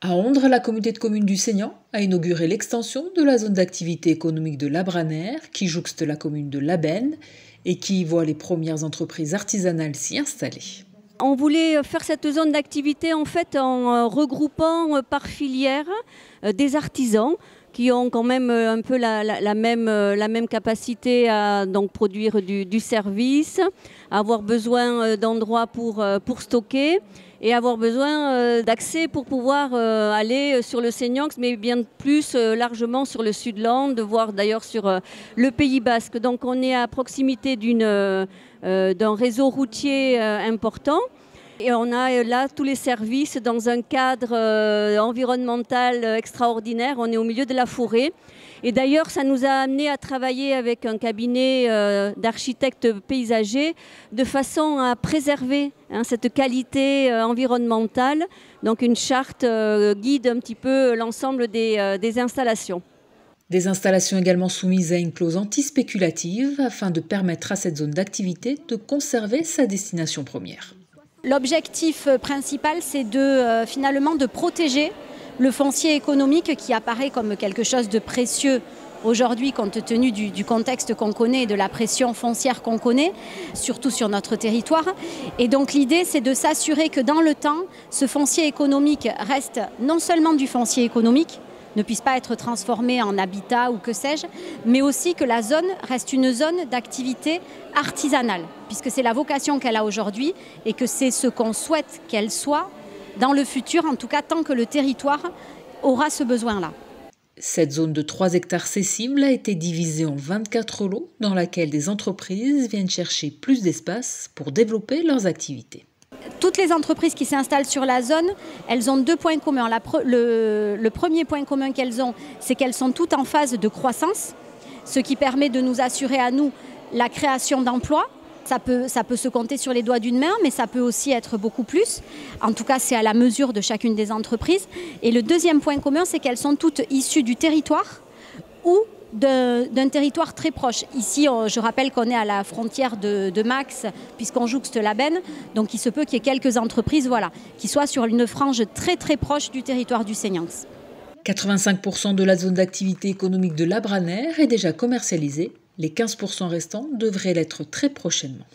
À Ondres, la communauté de communes du Seignan a inauguré l'extension de la zone d'activité économique de Labranère qui jouxte la commune de Labenne et qui y voit les premières entreprises artisanales s'y installer. On voulait faire cette zone d'activité en regroupant par filière des artisans qui ont quand même un peu la même capacité à donc produire du service, avoir besoin d'endroits pour stocker et avoir besoin d'accès pour pouvoir aller sur le Seignan, mais bien plus largement sur le Sud-Land, voire d'ailleurs sur le Pays Basque. Donc on est à proximité d'un réseau routier important. Et on a là tous les services dans un cadre environnemental extraordinaire. On est au milieu de la forêt. Et d'ailleurs, ça nous a amené à travailler avec un cabinet d'architectes paysagers de façon à préserver cette qualité environnementale. Donc une charte guide un petit peu l'ensemble des installations. Des installations également soumises à une clause anti-spéculative afin de permettre à cette zone d'activité de conserver sa destination première. L'objectif principal, c'est finalement de protéger le foncier économique qui apparaît comme quelque chose de précieux aujourd'hui compte tenu du contexte qu'on connaît et de la pression foncière qu'on connaît, surtout sur notre territoire. Et donc l'idée, c'est de s'assurer que dans le temps, ce foncier économique reste non seulement du foncier économique, ne puisse pas être transformé en habitat ou que sais-je, mais aussi que la zone reste une zone d'activité artisanale, puisque c'est la vocation qu'elle a aujourd'hui et que c'est ce qu'on souhaite qu'elle soit dans le futur, en tout cas tant que le territoire aura ce besoin-là. Cette zone de 3 hectares cessibles a été divisée en 24 lots dans laquelle des entreprises viennent chercher plus d'espace pour développer leurs activités. Toutes les entreprises qui s'installent sur la zone, elles ont 2 points communs. Le premier point commun qu'elles ont, c'est qu'elles sont toutes en phase de croissance, ce qui permet de nous assurer à nous la création d'emplois. Ça peut se compter sur les doigts d'une main, mais ça peut aussi être beaucoup plus. En tout cas, c'est à la mesure de chacune des entreprises. Et le deuxième point commun, c'est qu'elles sont toutes issues du territoire ou d'un territoire très proche. Ici, je rappelle qu'on est à la frontière de Max, puisqu'on jouxte Labenne. Donc il se peut qu'il y ait quelques entreprises qui soient sur une frange très très proche du territoire du Seignan. 85% de la zone d'activité économique de Labranère est déjà commercialisée. Les 15% restants devraient l'être très prochainement.